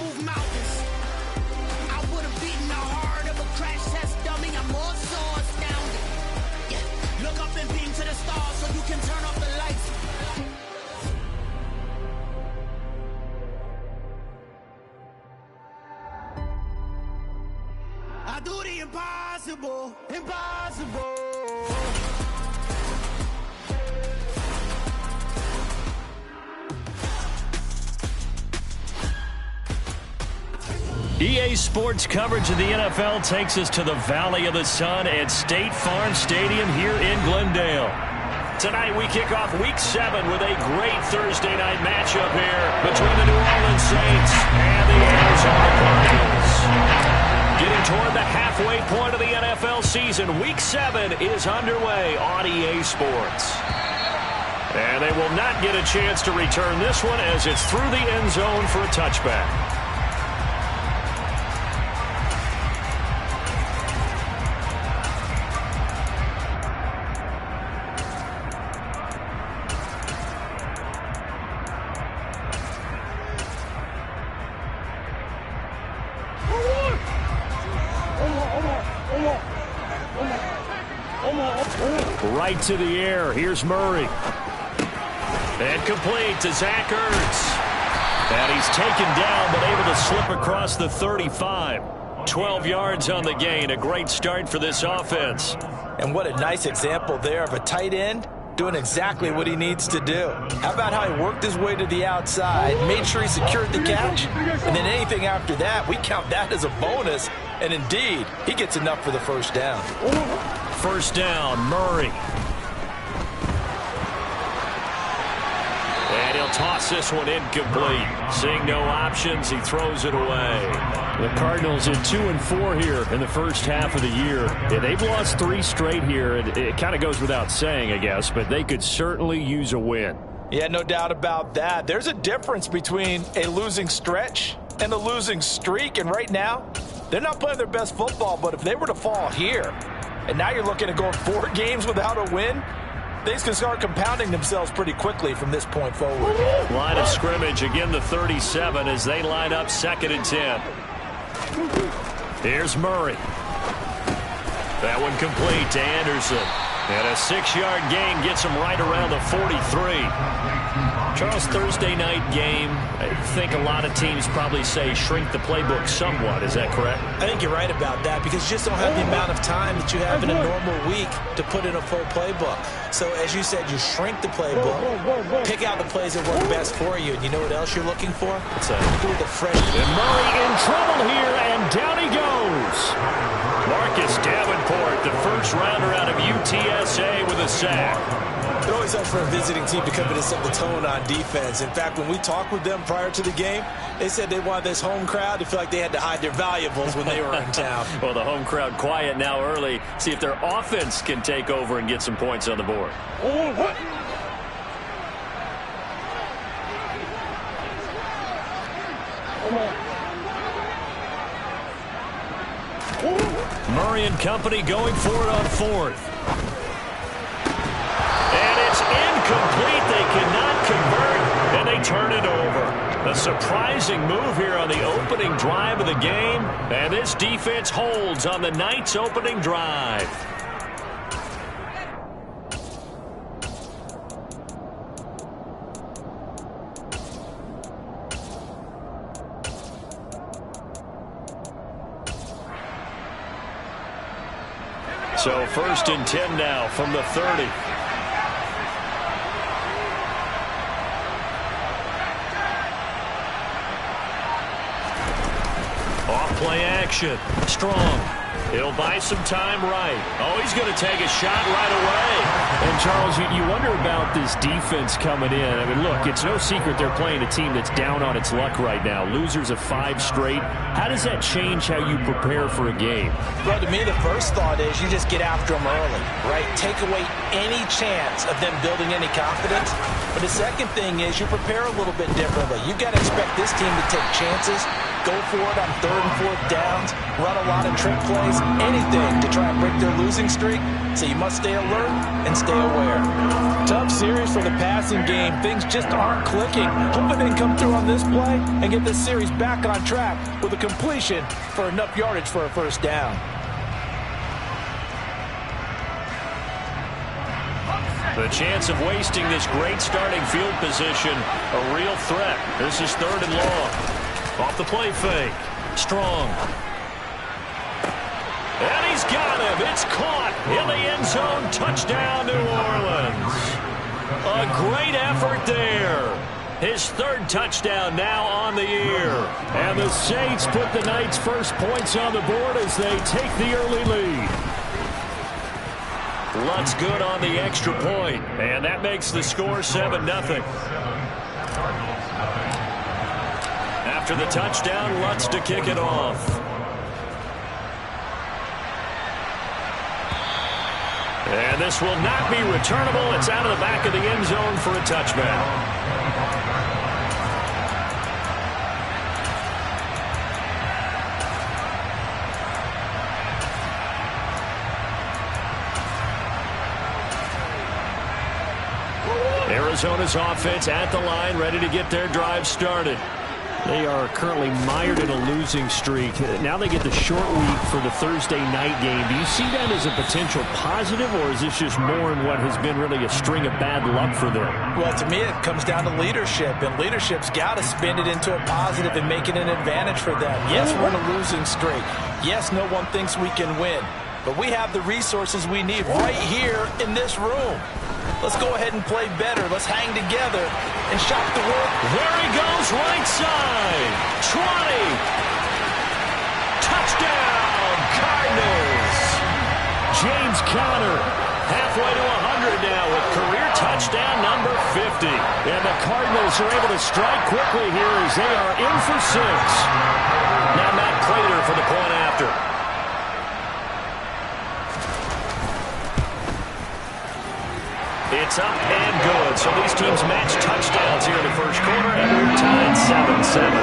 move mountains. I would have beaten the heart of a crash test dummy. I'm more so astounded. Yeah. Look up and beam to the stars so you can turn off the lights. I do the impossible, impossible. EA Sports coverage of the NFL takes us to the Valley of the Sun at State Farm Stadium here in Glendale. Tonight we kick off Week 7 with a great Thursday night matchup here between the New Orleans Saints and the Arizona Cardinals. Getting toward the halfway point of the NFL season, Week 7 is underway on EA Sports. And they will not get a chance to return this one as it's through the end zone for a touchback. Right to the air. Here's Murray. And complete to Zach Ertz. And he's taken down, but able to slip across the 35. 12 yards on the gain. A great start for this offense. And what a nice example there of a tight end doing exactly what he needs to do. How about how he worked his way to the outside, made sure he secured the catch, and then anything after that, we count that as a bonus. And indeed, he gets enough for the first down. First down, Murray. And he'll toss this one incomplete. Seeing no options, he throws it away. The Cardinals at 2-4 here in the first half of the year. Yeah, they've lost 3 straight here. It kind of goes without saying, I guess, but they could certainly use a win. Yeah, no doubt about that. There's a difference between a losing stretch and a losing streak, and right now, they're not playing their best football, but if they were to fall here, and now you're looking at going 4 games without a win, things can start compounding themselves pretty quickly from this point forward. Line of scrimmage, again the 37 as they line up 2nd and 10. Here's Murray. That one complete to Anderson. And a 6-yard gain gets him right around the 43. Charles, Thursday night game, I think a lot of teams probably say shrink the playbook somewhat. Is that correct? I think you're right about that because you just don't have the amount of time that you have in a normal week to put in a full playbook. So as you said, you shrink the playbook, pick out the plays that work best for you. And you know what else you're looking for? It's the fresh. And Murray in trouble here, and down he goes. Marcus Davenport, the first rounder out of UTSA with a sack. It always helps for a visiting team to come in and set the tone on defense. In fact, when we talked with them prior to the game, they said they wanted this home crowd to feel like they had to hide their valuables when they were in town. Well, the home crowd quiet now early. See if their offense can take over and get some points on the board. Murray and company going for it on 4th. And it's incomplete. They cannot convert, and they turn it over. A surprising move here on the opening drive of the game, and this defense holds on the night's opening drive. So 1st and 10 now from the 30. Off-play action. Strong. He'll buy some time right. Oh, he's going to take a shot right away. And, Charles, you wonder about this defense coming in. I mean, look, it's no secret they're playing a team that's down on its luck right now. Losers of 5 straight. How does that change how you prepare for a game? Well, to me, the first thought is you just get after them early, right? Take away any chance of them building any confidence. But the second thing is you prepare a little bit differently. You've got to expect this team to take chances, go for it on 3rd and 4th downs, run a lot of trick plays, anything to try and break their losing streak, so you must stay alert and stay aware. Tough series for the passing game. Things just aren't clicking. Hoping they can come through on this play and get this series back on track with a completion for enough yardage for a first down. The chance of wasting this great starting field position, a real threat. This is 3rd and long. Off the play fake. Strong. And he's got him. It's caught in the end zone. Touchdown, New Orleans. A great effort there. His 3rd touchdown now on the year. And the Saints put the night's first points on the board as they take the early lead. Lutz good on the extra point, and that makes the score 7-0. After the touchdown, Lutz to kick it off. And this will not be returnable. It's out of the back of the end zone for a touchback. Arizona's offense at the line, ready to get their drive started. They are currently mired in a losing streak. Now they get the short week for the Thursday night game. Do you see that as a potential positive, or is this just more in what has been really a string of bad luck for them? Well, to me, it comes down to leadership, and leadership's got to spin it into a positive and make it an advantage for them. Yes, we're in a losing streak. Yes, no one thinks we can win, but we have the resources we need right here in this room. Let's go ahead and play better. Let's hang together and shock the world. There he goes, right side. 20. Touchdown, Cardinals. James Conner halfway to 100 now with career touchdown number 50. And the Cardinals are able to strike quickly here as they are in for 6. Now Matt Prater for the point after. It's up and good. So these teams match touchdowns here in the first quarter, and we're tied 7-7.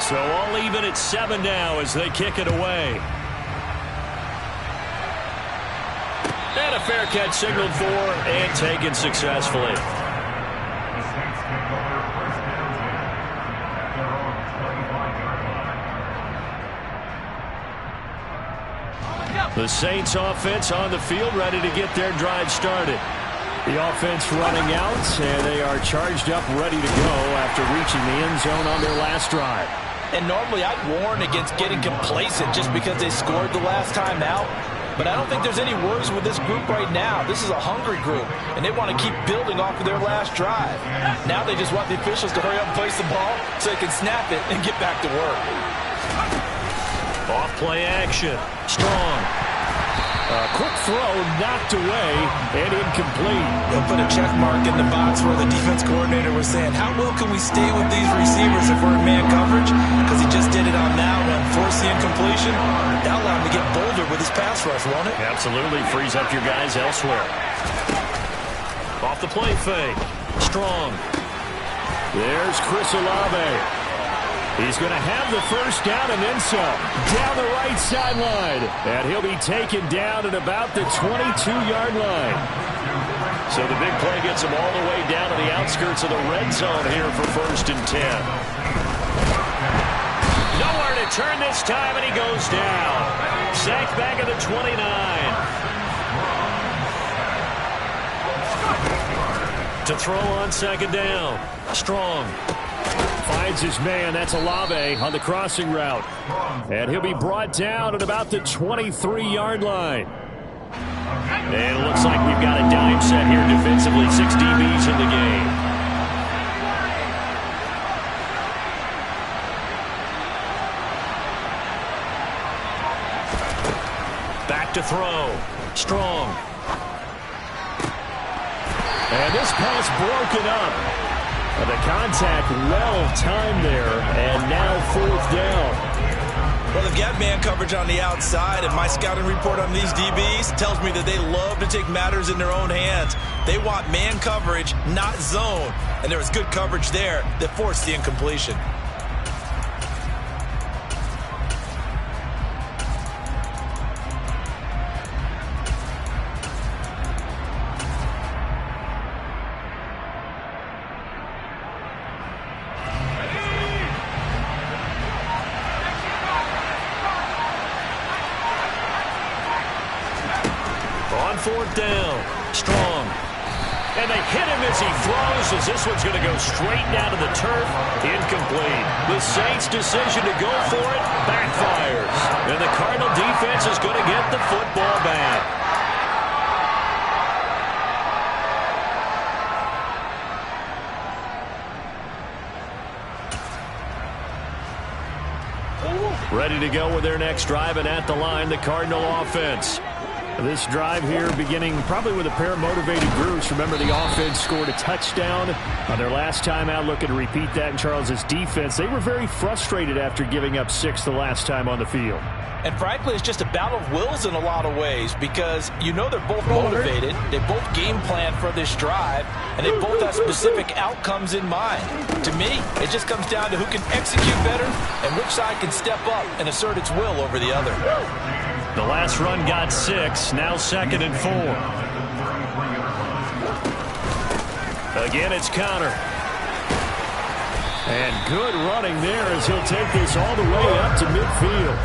So all even at 7 now as they kick it away. And a fair catch signaled for and taken successfully. The Saints offense on the field, ready to get their drive started. The offense running out, and they are charged up, ready to go after reaching the end zone on their last drive. And normally I'd warn against getting complacent just because they scored the last time out. But I don't think there's any worries with this group right now. This is a hungry group, and they want to keep building off of their last drive. Now they just want the officials to hurry up and place the ball so they can snap it and get back to work. Off play action. Strong. Quick throw knocked away and incomplete. They'll put a check mark in the box where the defense coordinator was saying, how well can we stay with these receivers if we're in man coverage? Because he just did it on that one. Force the incompletion. That'll allow him to get bolder with his pass rush, won't it? Absolutely. Frees up your guys elsewhere. Off the play fake. Strong. There's Chris Olave. He's going to have the first down and then some. Down the right sideline. And he'll be taken down at about the 22-yard line. So the big play gets him all the way down to the outskirts of the red zone here for 1st and 10. Nowhere to turn this time, and he goes down. Sacked back at the 29. To throw on 2nd down. Strong. Finds his man. That's Olave on the crossing route. And he'll be brought down at about the 23-yard line. And it looks like we've got a dime set here defensively. 6 DBs in the game. Back to throw. Strong. And this pass broken up. The contact well timed there, and now 4th down. Well, they've got man coverage on the outside, and my scouting report on these DBs tells me that they love to take matters in their own hands. They want man coverage, not zone. And there was good coverage there that forced the incompletion. Fourth down. Strong. And they hit him as he throws, as this one's going to go straight down to the turf. Incomplete. The Saints' decision to go for it backfires. And the Cardinal defense is going to get the football back. Ready to go with their next drive, and at the line, the Cardinal offense. This drive here beginning probably with a pair of motivated groups. Remember, the offense scored a touchdown on their last time out. Looking to repeat that in Charles's defense. They were very frustrated after giving up 6 the last time on the field. And frankly, it's just a battle of wills in a lot of ways because you know they're both motivated. They both game plan for this drive, and they both have specific outcomes in mind. To me, it just comes down to who can execute better and which side can step up and assert its will over the other. The last run got 6, now 2nd and 4. Again, it's Conner. And good running there as he'll take this all the way up to midfield.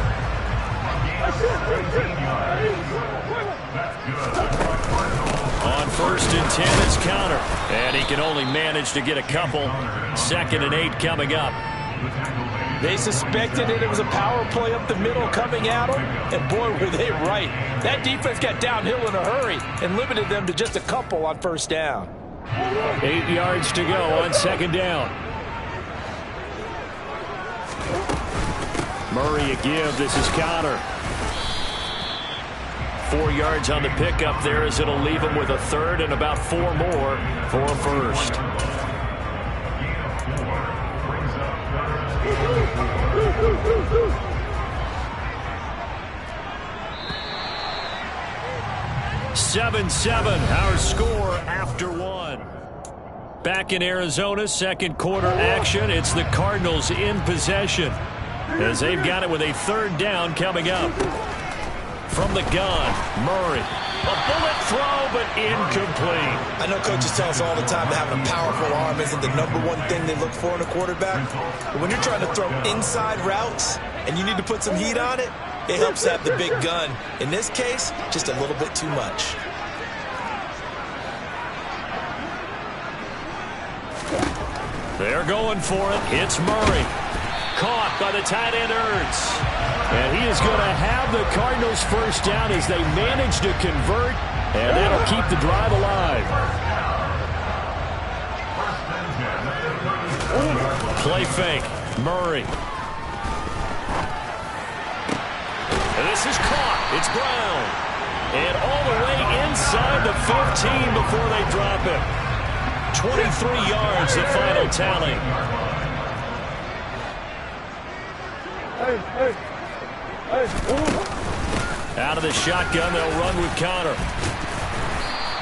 On 1st and 10, it's Conner. And he can only manage to get a couple. 2nd and 8 coming up. They suspected it was a power play up the middle coming at them, and boy, were they right. That defense got downhill in a hurry and limited them to just a couple on 1st down. 8 yards to go on 2nd down. Murray a give. This is Conner. 4 yards on the pickup there as it'll leave him with a 3rd and about 4 more for a 1st. Our score after 1. Back in Arizona, 2nd quarter action. It's the Cardinals in possession as they've got it with a 3rd down coming up. From the gun, Murray. A bullet throw, but incomplete. I know coaches tell us all the time that having a powerful arm isn't the #1 thing they look for in a quarterback. But when you're trying to throw inside routes and you need to put some heat on it, it helps to have the big gun. In this case, just a little bit too much. They're going for it. It's Murray. Caught by the tight end, Ertz. And he is going to have the Cardinals 1st down as they manage to convert, and that'll keep the drive alive. Play fake. Murray. And this is caught. It's Brown. And all the way inside the 15 before they drop him. 23 yards, the final tally. Out of the shotgun, they'll run with Conner.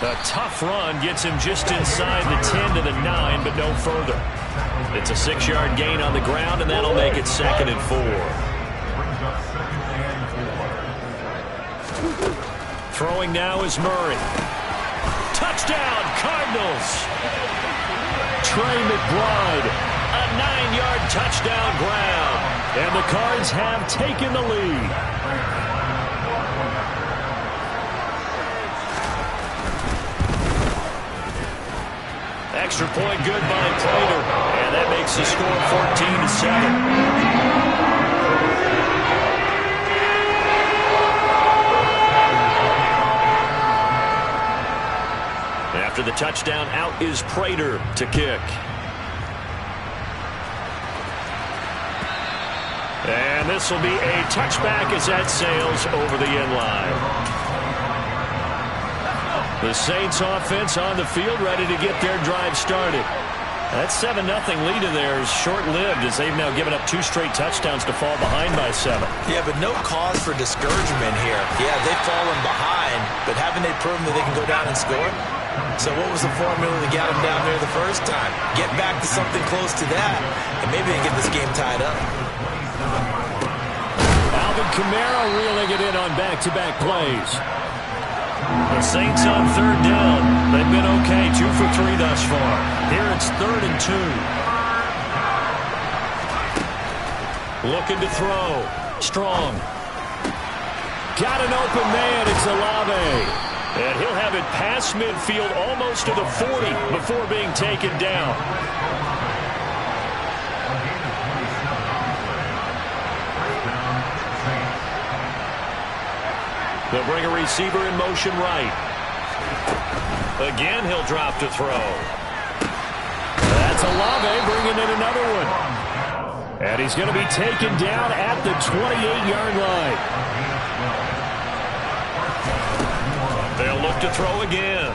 A tough run gets him just inside the 10 to the 9, but no further. It's a 6-yard gain on the ground, and that'll make it 2nd and 4. Throwing now is Murray. Touchdown, Cardinals! Trey McBride, a 9-yard touchdown ground. And the Cards have taken the lead. Extra point good by Prater. And that makes the score 14-7. After the touchdown, out is Prater to kick. And this will be a touchback as that sails over the end line. The Saints offense on the field ready to get their drive started. That 7-0 lead of theirs short-lived as they've now given up 2 straight touchdowns to fall behind by 7. Yeah, but no cause for discouragement here. Yeah, they've fallen behind, but haven't they proven that they can go down and score? So what was the formula that got them down there the first time? Get back to something close to that, and maybe they get this game tied up. Alvin Kamara reeling it in on back-to-back plays. The Saints on 3rd down. They've been okay, 2 for 3 thus far. Here it's 3rd and 2. Looking to throw. Strong. Got an open man. It's Olave. And he'll have it past midfield almost to the 40 before being taken down. They'll bring a receiver in motion right. Again, he'll drop to throw. That's Olave bringing in another one. And he's going to be taken down at the 28-yard line. They'll look to throw again.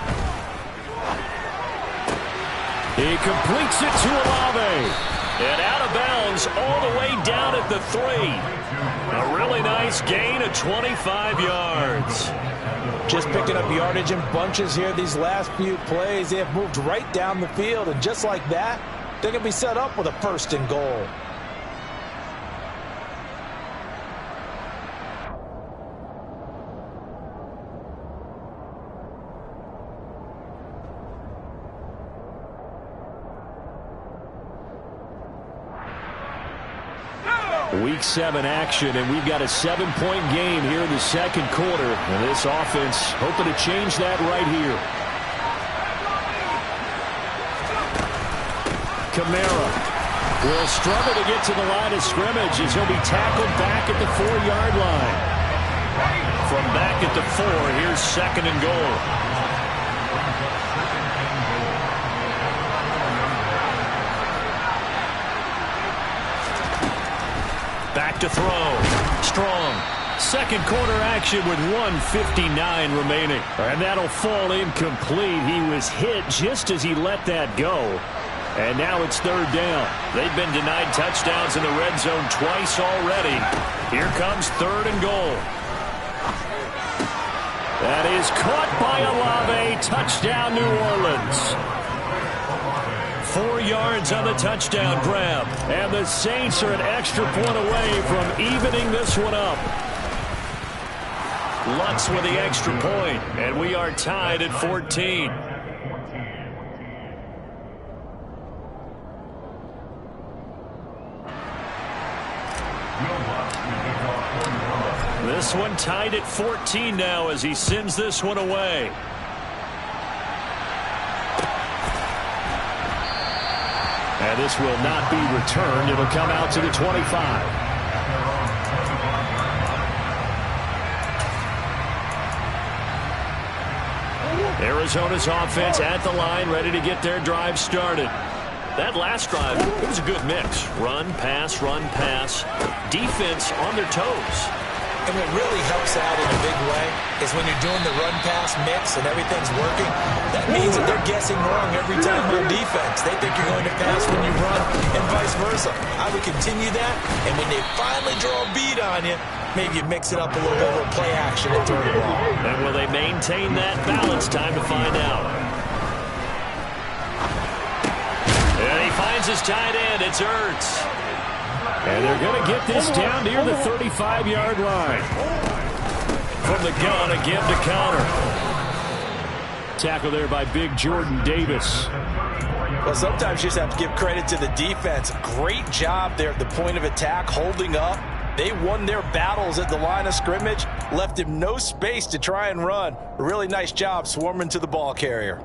He completes it to Olave. And out of bounds all the way down at the 3. A really nice gain of 25 yards. Just picking up yardage in bunches here these last few plays. They have moved right down the field, and just like that, they're going to be set up with a 1st and goal. Week 7 action, and we've got a 7-point game here in the 2nd quarter. And this offense hoping to change that right here. Kamara will struggle to get to the line of scrimmage as he'll be tackled back at the 4-yard line. From back at the 4, here's 2nd and goal. Back to throw. Strong. 2nd quarter action with 1:59 remaining. And that'll fall incomplete. He was hit just as he let that go. And now it's 3rd down. They've been denied touchdowns in the red zone twice already. Here comes 3rd and goal. That is caught by Olave. Touchdown, New Orleans. 4 yards on the touchdown grab. And the Saints are an extra point away from evening this one up. Lutz with the extra point, and we are tied at 14. This one tied at 14 now as he sends this one away. And this will not be returned. It'll come out to the 25. Arizona's offense at the line, ready to get their drive started. That last drive, it was a good mix. Run, pass, defense on their toes. And what really helps out in a big way is when you're doing the run-pass mix and everything's working, that means that they're guessing wrong every time on defense. They think you're going to pass when you run and vice versa. I would continue that, and when they finally draw a beat on you, maybe you mix it up a little bit with play action and throw the ball. And will they maintain that balance? Time to find out. And he finds his tight end. It's Ertz. And they're going to get this down near the 35-yard line. From the gun, again to counter. Tackle there by big Jordan Davis. Well, sometimes you just have to give credit to the defense. Great job there at the point of attack, holding up. They won their battles at the line of scrimmage, left him no space to try and run. A really nice job swarming to the ball carrier.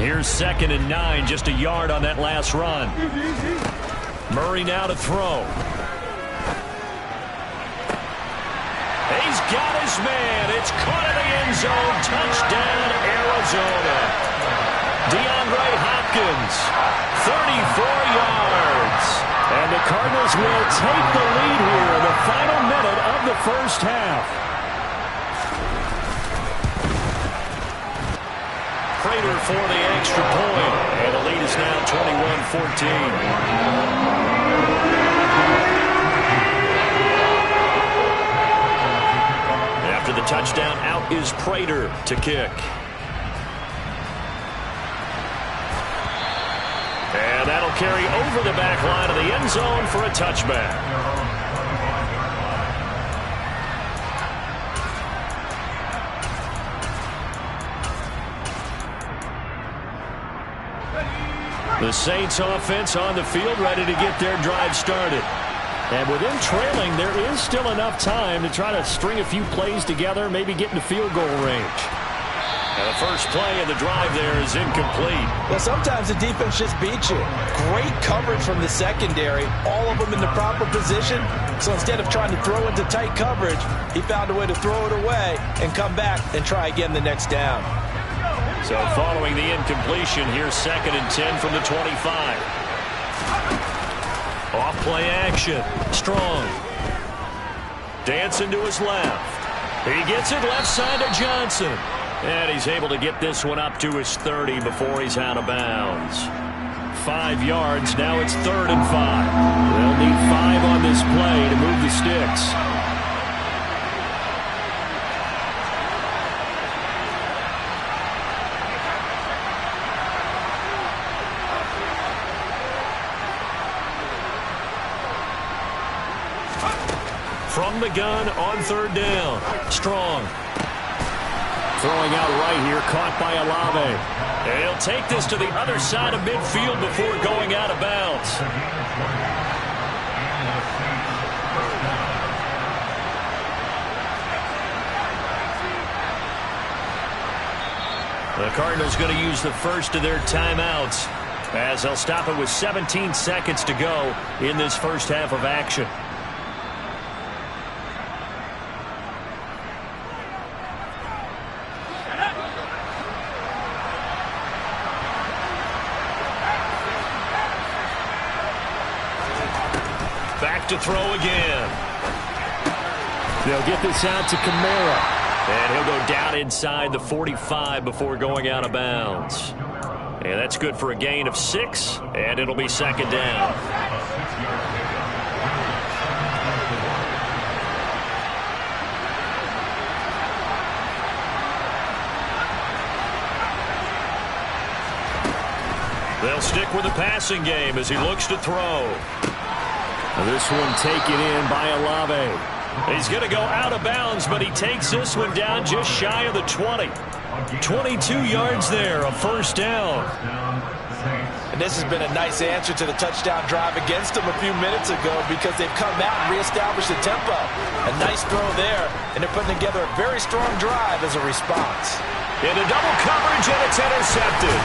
Here's 2nd and 9, just a yard on that last run. Murray now to throw. He's got his man. It's caught in the end zone. Touchdown, Arizona. DeAndre Hopkins, 34 yards. And the Cardinals will take the lead here in the final minute of the first half. Prater After the touchdown, out is Prater to kick. And that'll carry over the back line of the end zone for a touchback. The Saints offense on the field, ready to get their drive started. And with them trailing, there is still enough time to try to string a few plays together, maybe get into field goal range. And the first play of the drive there is incomplete. Well, sometimes the defense just beats you. Great coverage from the secondary, all of them in the proper position. So instead of trying to throw into tight coverage, he found a way to throw it away and come back and try again the next down. So following the incompletion, here's 2nd and 10 from the 25. Off play action. Strong. Dancing to his left. He gets it left side to Johnson. And he's able to get this one up to his 30 before he's out of bounds. 5 yards. Now it's 3rd and 5. They'll need 5 on this play to move the sticks. From the gun on 3rd down. Strong. Throwing out right here, caught by Olave. And he'll take this to the other side of midfield before going out of bounds. The Cardinals going to use the first of their timeouts as they'll stop it with 17 seconds to go in this first half of action. Back to throw again. They'll get this out to Kamara. And he'll go down inside the 45 before going out of bounds. And that's good for a gain of 6, and it'll be 2nd down. They'll stick with the passing game as he looks to throw. This one taken in by Olave. He's going to go out of bounds, but he takes this one down just shy of the 20. 22 yards there, a 1st down. And this has been a nice answer to the touchdown drive against them a few minutes ago because they've come out and reestablished the tempo. A nice throw there, and they're putting together a very strong drive as a response. Into double coverage, and it's intercepted.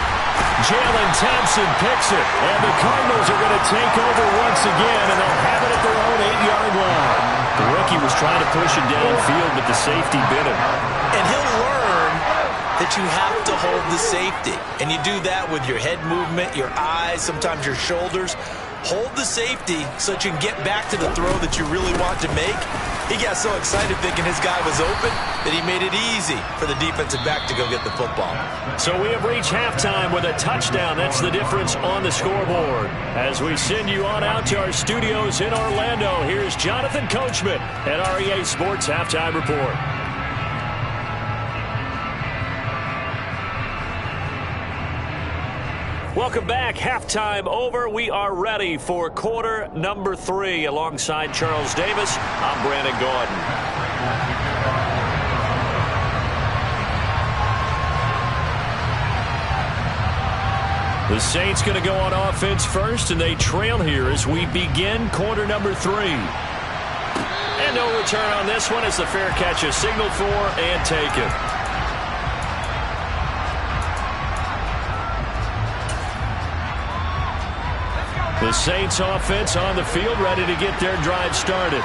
Jalen Thompson picks it, and the Cardinals are going to take over once again, and they'll have it at their own 8-yard line. The rookie was trying to push him downfield, but the safety bit him. And he'll learn that you have to hold the safety. And you do that with your head movement, your eyes, sometimes your shoulders. Hold the safety so that you can get back to the throw that you really want to make. He got so excited thinking his guy was open that he made it easy for the defensive back to go get the football. So we have reached halftime with a touchdown. That's the difference on the scoreboard. As we send you on out to our studios in Orlando, here's Jonathan Coachman at REA Sports Halftime Report. Welcome back. Halftime over. We are ready for quarter number 3. Alongside Charles Davis, I'm Brandon Gaudin. The Saints going to go on offense first, and they trail here as we begin quarter number 3. And no return on this one as the fair catch is signaled for and taken. The Saints offense on the field, ready to get their drive started.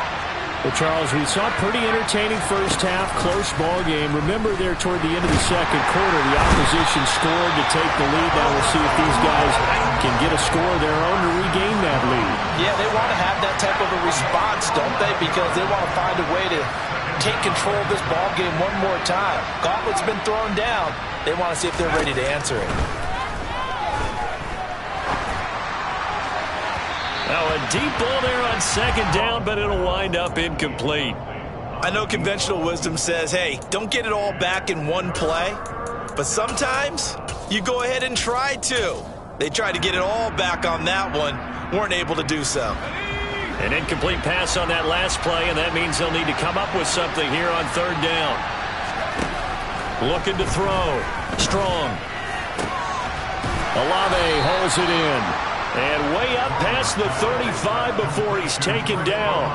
Well, Charles, we saw a pretty entertaining first half, close ball game. Remember there toward the end of the second quarter, the opposition scored to take the lead. Now we'll see if these guys can get a score of their own to regain that lead. Yeah, they want to have that type of a response, don't they? Because they want to find a way to take control of this ball game one more time. Gauntlet's been thrown down. They want to see if they're ready to answer it. Now a deep ball there on second down, but it'll wind up incomplete. I know conventional wisdom says, hey, don't get it all back in one play. But sometimes you go ahead and try to. They tried to get it all back on that one. Weren't able to do so. An incomplete pass on that last play, and that means they'll need to come up with something here on third down. Looking to throw. Strong. Olave holds it in. And way up past the 35 before he's taken down.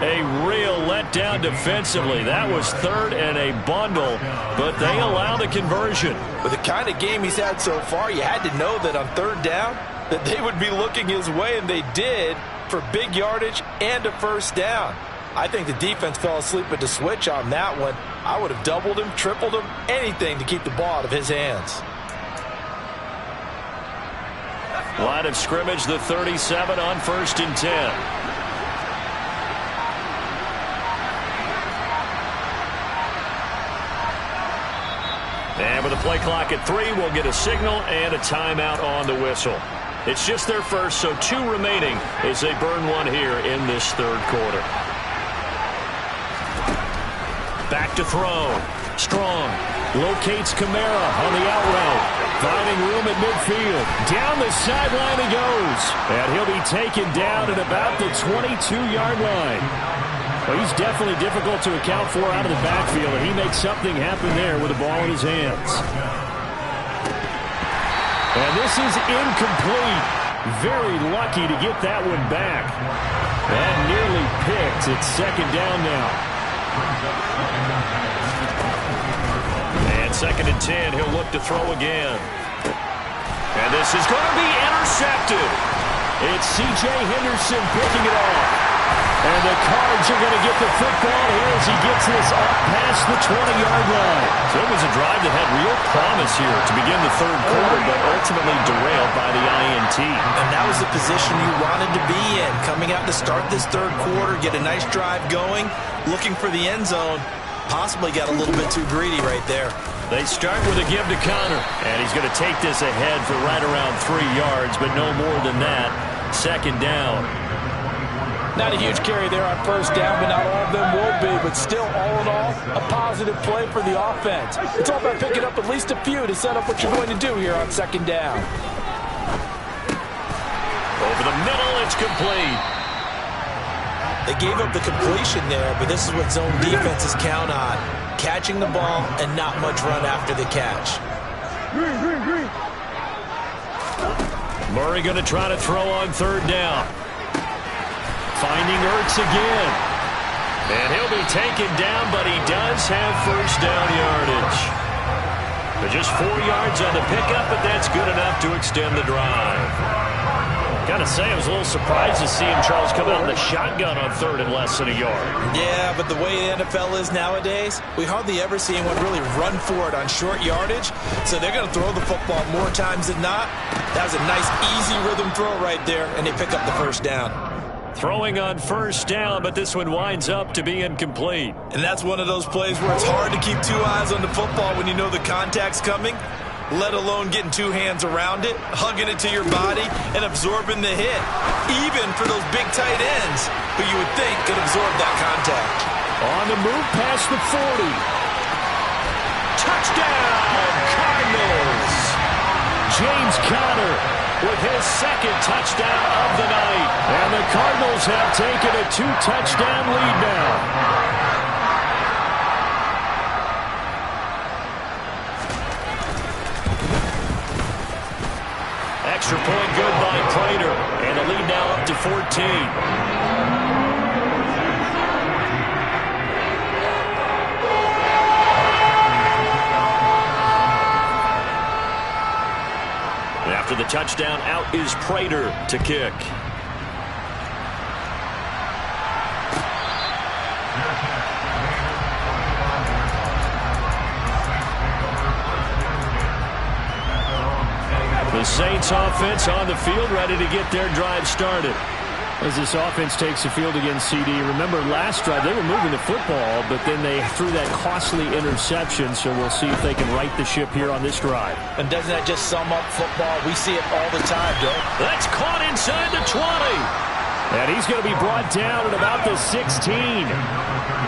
A real letdown defensively. That was third and a bundle, but they allow the conversion. With the kind of game he's had so far, you had to know that on third down that they would be looking his way, and they did, for big yardage and a first down. I think the defense fell asleep at the switch on that one. I would have doubled him, tripled him, anything to keep the ball out of his hands. Line of scrimmage, the 37 on 1st and 10. And with the play clock at 3, we'll get a signal and a timeout on the whistle. It's just their first, so 2 remaining as they burn one here in this third quarter. Back to throw. Strong. Locates Kamara on the out route. Finding room at midfield. Down the sideline he goes. And he'll be taken down at about the 22-yard line. Well, he's definitely difficult to account for out of the backfield, and he makes something happen there with the ball in his hands. And this is incomplete. Very lucky to get that one back. And nearly picked. It's second down now. And 2nd and 10, he'll look to throw again. And this is going to be intercepted. It's C.J. Henderson picking it off. And the Cards are going to get the football here as he gets this up past the 20-yard line. So it was a drive that had real promise here to begin the third quarter, but ultimately derailed by the INT. And that was the position you wanted to be in. Coming out to start this third quarter, get a nice drive going, looking for the end zone. Possibly got a little bit too greedy right there. They start with a give to Connor, and he's going to take this ahead for right around 3 yards, but no more than that. Second down. Not a huge carry there on first down, but not all of them will be. But still, all in all, a positive play for the offense. It's all about picking up at least a few to set up what you're going to do here on second down. Over the middle, it's complete. They gave up the completion there, but this is what zone defenses count on. Catching the ball and not much run after the catch. Murray going to try to throw on third down. Finding Ertz again. And he'll be taken down, but he does have first down yardage. But just 4 yards on the pickup, but that's good enough to extend the drive. Got to say, I was a little surprised to see him, Charles, come out in the shotgun on third and less than a yard. Yeah, but the way the NFL is nowadays, we hardly ever see anyone really run for it on short yardage. So they're going to throw the football more times than not. That was a nice, easy rhythm throw right there, and they pick up the first down. Throwing on first down, but this one winds up to be incomplete. And that's one of those plays where it's hard to keep 2 eyes on the football when you know the contact's coming, let alone getting 2 hands around it, hugging it to your body, and absorbing the hit. Even for those big tight ends who you would think could absorb that contact. On the move past the 40. Touchdown, Cardinals! James Conner with his second touchdown of the night. And the Cardinals have taken a 2-touchdown lead now. Extra point good by Prater. And the lead now up to 14. After the touchdown, out is Prater to kick. The Saints offense on the field, ready to get their drive started. As this offense takes the field against CD, remember last drive they were moving the football, but then they threw that costly interception, so we'll see if they can right the ship here on this drive. And doesn't that just sum up football? We see it all the time, Joe. That's caught inside the 20. And he's going to be brought down at about the 16.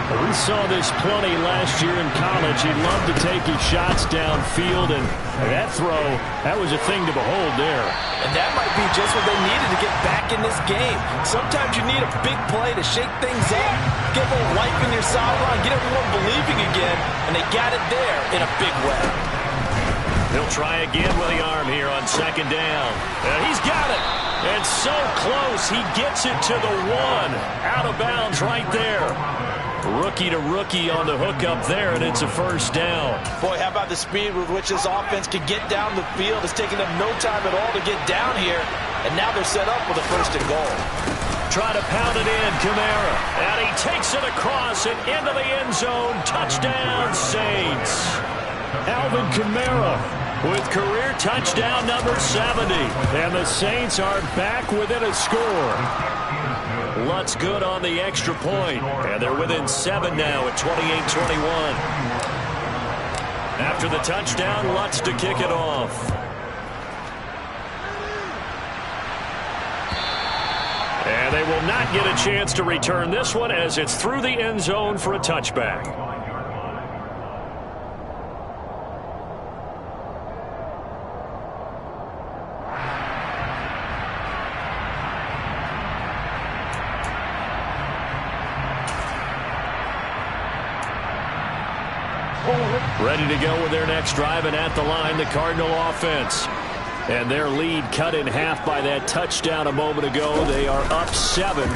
We saw this plenty last year in college. He loved to take his shots downfield, and that throw, that was a thing to behold there. And that might be just what they needed to get back in this game. Sometimes you need a big play to shake things up, get a little life in your sideline, get everyone believing again, and they got it there in a big way. He'll try again with the arm here on second down. And he's got it. And so close, he gets it to the 1. Out of bounds right there. Rookie to rookie on the hookup there, and it's a first down. Boy, how about the speed with which this offense can get down the field? It's taking them no time at all to get down here, and now they're set up with a first and goal. Try to pound it in, Kamara. And he takes it across and into the end zone. Touchdown, Saints. Alvin Kamara with career touchdown number 70. And the Saints are back within a score. Lutz good on the extra point. And they're within 7 now at 28-21. After the touchdown, Lutz to kick it off. And they will not get a chance to return this one as it's through the end zone for a touchback. Ready to go with their next drive, and at the line, the Cardinal offense. And their lead cut in half by that touchdown a moment ago. They are up 7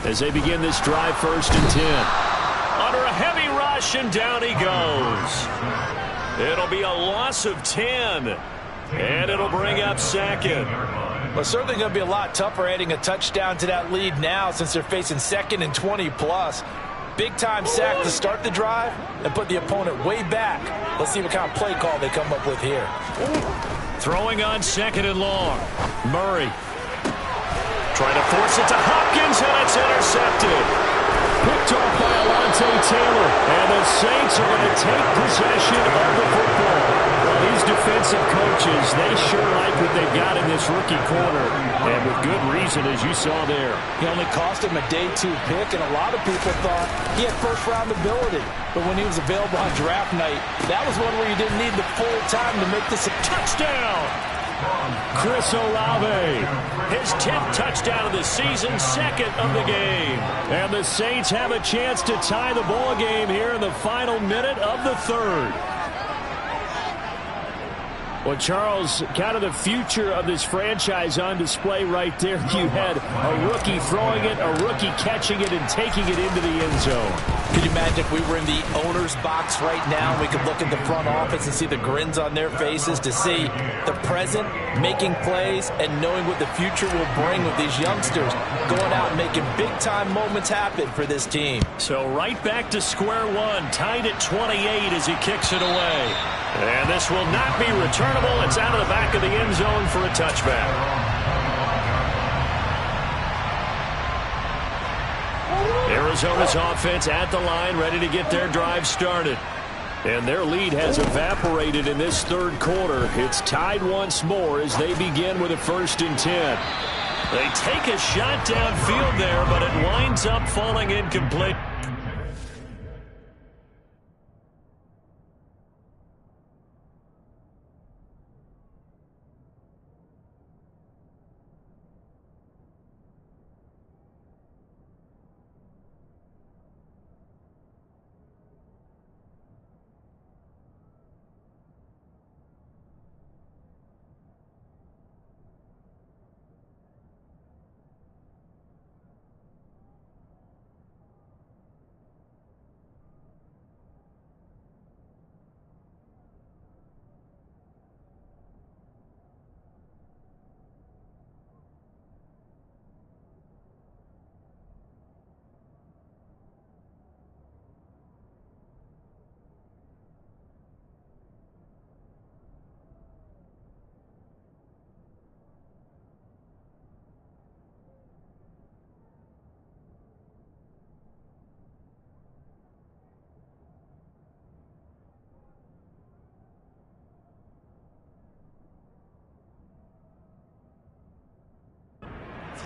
as they begin this drive, 1st and 10. Under a heavy rush, and down he goes. It'll be a loss of 10, and it'll bring up 2nd. Well, it's certainly going to be a lot tougher adding a touchdown to that lead now since they're facing 2nd and 20+. Big-time sack to start the drive and put the opponent way back. Let's see what kind of play call they come up with here. Throwing on 2nd and long. Murray trying to force it to Hopkins, and it's intercepted. Picked off by Alontae Taylor, and the Saints are going to take possession of the football. Well, these defensive coaches, they sure like what they've got in this rookie corner, and with good reason, as you saw there. He only cost him a day 2 pick, and a lot of people thought he had first-round ability. But when he was available on draft night, that was one where you didn't need the full time to make this a touchdown. Chris Olave, his 10th touchdown of the season, 2nd of the game. And the Saints have a chance to tie the ball game here in the final minute of the 3rd. Well, Charles, kind of the future of this franchise on display right there. You had a rookie throwing it, a rookie catching it, and taking it into the end zone. Could you imagine if we were in the owner's box right now and we could look at the front office and see the grins on their faces, to see the present making plays and knowing what the future will bring with these youngsters going out and making big-time moments happen for this team. So right back to square one, tied at 28 as he kicks it away. And this will not be returnable. It's out of the back of the end zone for a touchback. Arizona's offense at the line, ready to get their drive started. And their lead has evaporated in this 3rd quarter. It's tied once more as they begin with a 1st and 10. They take a shot downfield there, but it winds up falling incomplete.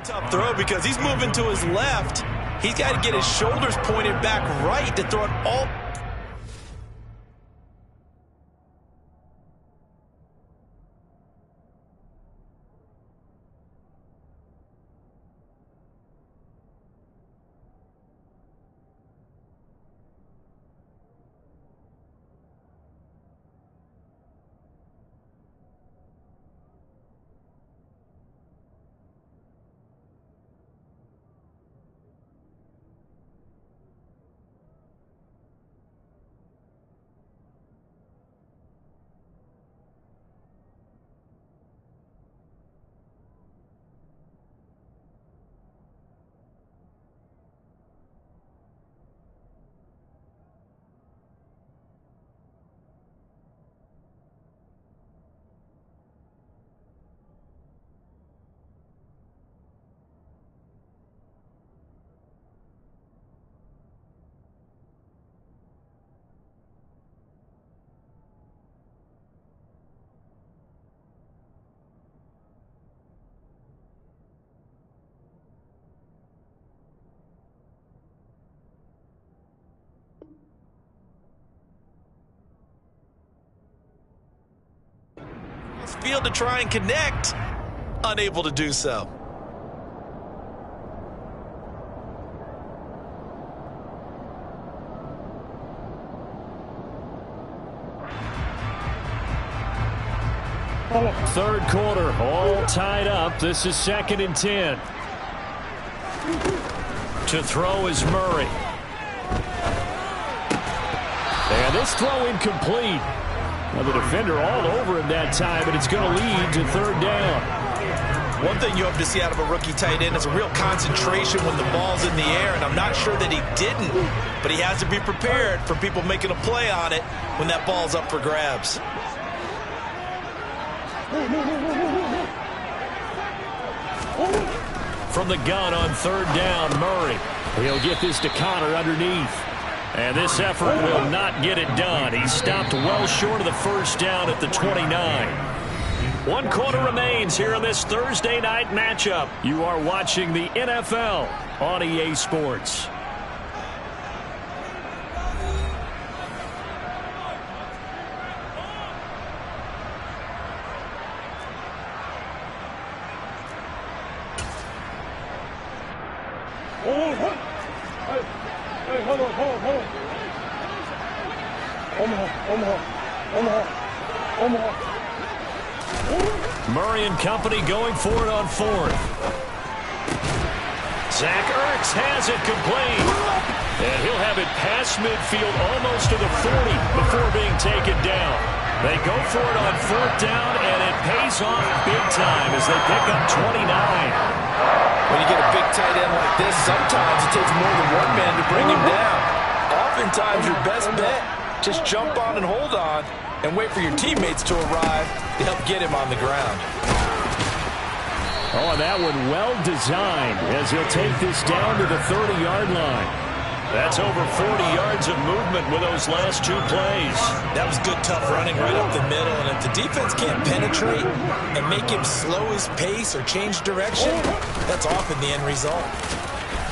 Tough throw because he's moving to his left. He's got to get his shoulders pointed back right to throw it all. Field to try and connect, unable to do so. Third quarter, all tied up. This is 2nd and 10. To throw is Murray. And this throw incomplete. Well, the defender all over him that time, and it's going to lead to 3rd down. One thing you hope to see out of a rookie tight end is a real concentration when the ball's in the air, and I'm not sure that he didn't, but he has to be prepared for people making a play on it when that ball's up for grabs. From the gun on 3rd down, Murray. He'll get this to Connor underneath. And this effort will not get it done. He stopped well short of the 1st down at the 29. 1 quarter remains here in this Thursday night matchup. You are watching the NFL on EA Sports. Murray and company going for it on 4th. Zach Ertz has it complete. And he'll have it past midfield almost to the 40 before being taken down. They go for it on 4th down, and it pays off big time as they pick up 29. When you get a big tight end like this, sometimes it takes more than one man to bring him down. Oftentimes, your best bet, just jump on and hold on and wait for your teammates to arrive to help get him on the ground. Oh, and that one well designed as he'll take this down to the 30-yard line. That's over 40 yards of movement with those last 2 plays. That was good, tough running right up the middle. And if the defense can't penetrate and make him slow his pace or change direction, that's often the end result.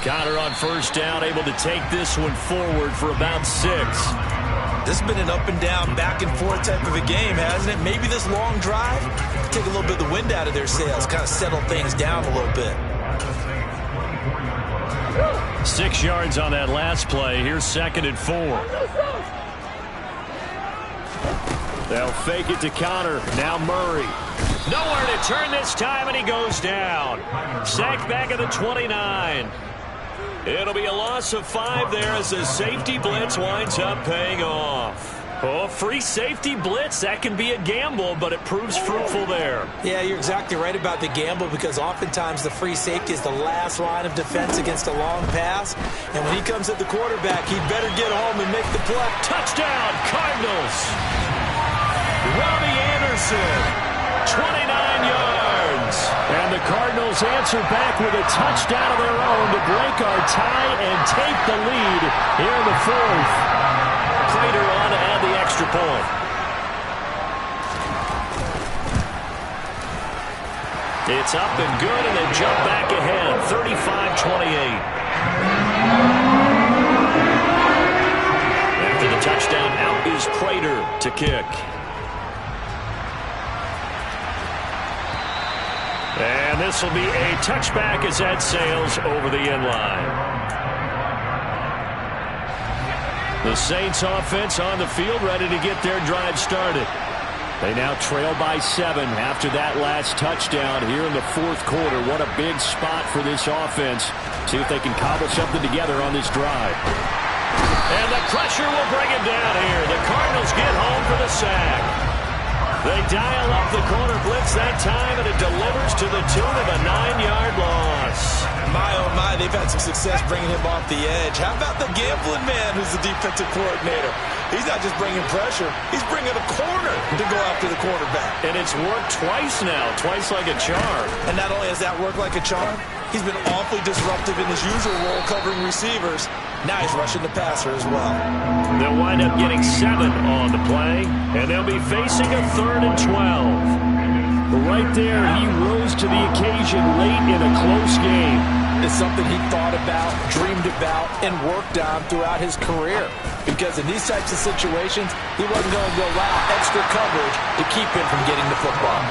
Connor on 1st down, able to take this one forward for about 6. This has been an up and down, back and forth type of a game, hasn't it? Maybe this long drive take a little bit of the wind out of their sails, kind of settle things down a little bit. 6 yards on that last play. Here's 2nd and 4. They'll fake it to Connor. Now Murray. Nowhere to turn this time, and he goes down. Sacked back at the 29. It'll be a loss of 5 there as the safety blitz winds up paying off. Oh, free safety blitz, that can be a gamble, but it proves fruitful there. Yeah, you're exactly right about the gamble because oftentimes the free safety is the last line of defense against a long pass. And when he comes at the quarterback, he'd better get home and make the play. Touchdown, Cardinals. Robbie Anderson, 29 yards. And the Cardinals answer back with a touchdown of their own to break our tie and take the lead here in the 4th. Prater on to add the extra point. It's up and good, and they jump back ahead, 35-28. After the touchdown, out is Prater to kick. And this will be a touchback as that sails over the end line. The Saints offense on the field, ready to get their drive started. They now trail by 7 after that last touchdown here in the fourth quarter. What a big spot for this offense. See if they can cobble something together on this drive. And the pressure will bring him down here. The Cardinals get home for the sack. They dial up the corner blitz that time, and it delivers to the tune of a 9-yard loss. My, oh my, they've had some success bringing him off the edge. How about the gambling man who's the defensive coordinator? He's not just bringing pressure, he's bringing a corner to go after the quarterback. And it's worked twice now, twice like a charm. And not only has that worked like a charm, he's been awfully disruptive in his usual role covering receivers. Now he's rushing the passer as well. They'll wind up getting 7 on the play, and they'll be facing a 3rd and 12. But right there, he rose to the occasion late in a close game. It's something he thought about, dreamed about, and worked on throughout his career. Because in these types of situations, he wasn't going to allow extra coverage to keep him from getting the football.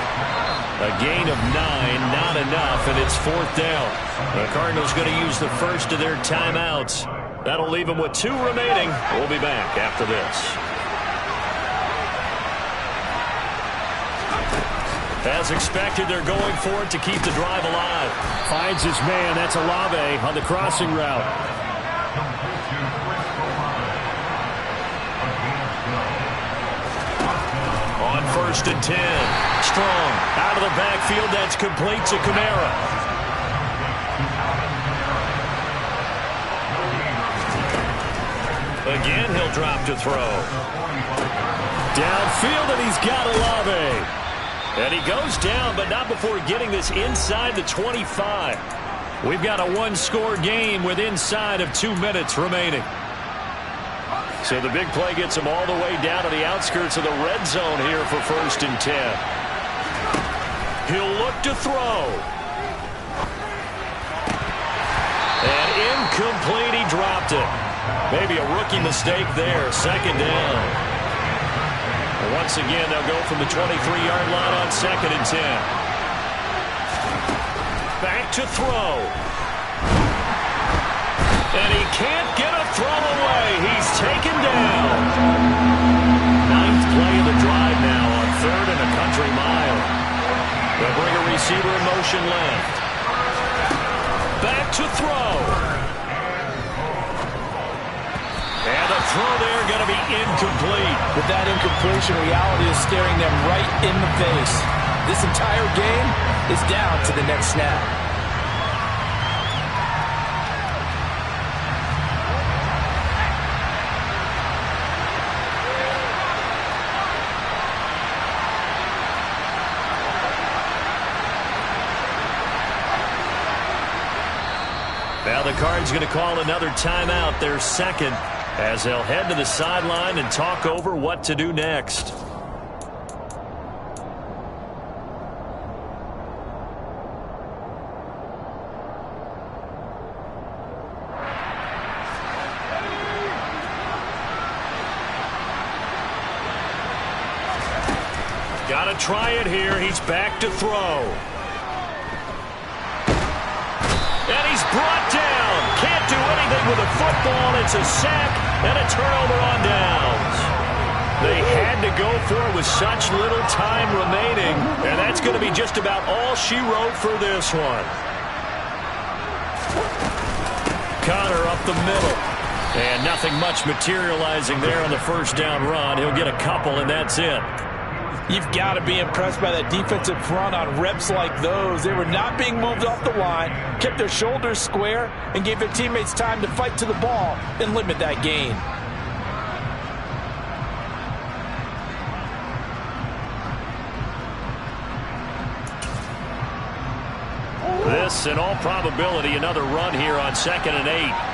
A gain of 9, not enough, and it's 4th down. The Cardinals going to use the first of their timeouts. That'll leave them with 2 remaining. We'll be back after this. As expected, they're going for it to keep the drive alive. Finds his man. That's Olave on the crossing route. On 1st and 10. Strong out of the backfield. That's complete to Kamara. Again, he'll drop to throw. Downfield, and he's got Olave. And he goes down, but not before getting this inside the 25. We've got a 1-score game with inside of 2 minutes remaining. So the big play gets him all the way down to the outskirts of the red zone here for 1st and 10. He'll look to throw. And incomplete, he dropped it. Maybe a rookie mistake there. 2nd down. Once again, they'll go from the 23-yard line on 2nd and 10. Back to throw. And he can't get a throw away. He's taken down. 9th play of the drive now on 3rd and a country mile. They'll bring a receiver in motion left. Back to throw. And the throw there going to be incomplete. With that incompletion, reality is staring them right in the face. This entire game is down to the next snap. Now the Cards going to call another timeout, their 2nd, as they'll head to the sideline and talk over what to do next. Got to try it here. He's back to throw. And he's brought down. Can't do anything with the football. It's a sack and a turnover on downs. They had to go for it with such little time remaining, and that's going to be just about all she wrote for this one. Conner up the middle. And nothing much materializing there on the 1st down run. He'll get a couple, and that's it. You've got to be impressed by that defensive front on reps like those. They were not being moved off the line, kept their shoulders square, and gave their teammates time to fight to the ball and limit that gain. This, in all probability, another run here on 2nd and 8.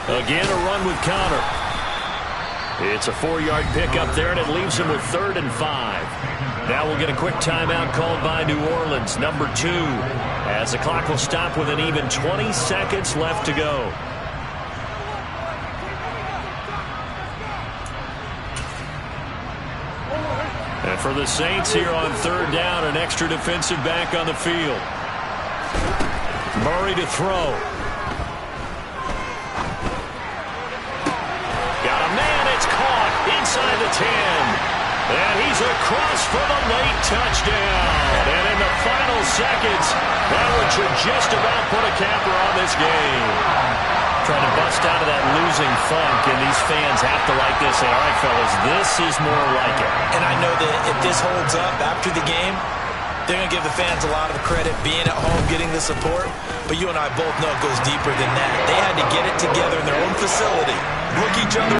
Again, a run with Conner. It's a 4-yard pickup there, and it leaves him with 3rd and 5. Now we'll get a quick timeout called by New Orleans, number 2, as the clock will stop with an even 20 seconds left to go. And for the Saints here on 3rd down, an extra defensive back on the field. Murray to throw. Got a man, it's caught inside the 10. And he's across for the late touchdown. And in the final seconds, that one should just about put a capper on this game. Trying to bust out of that losing funk, and these fans have to like this. Say, all right, fellas, this is more like it. And I know that if this holds up after the game, they're going to give the fans a lot of credit being at home, getting the support. But you and I both know it goes deeper than that. They had to get it together in their own facility, look each other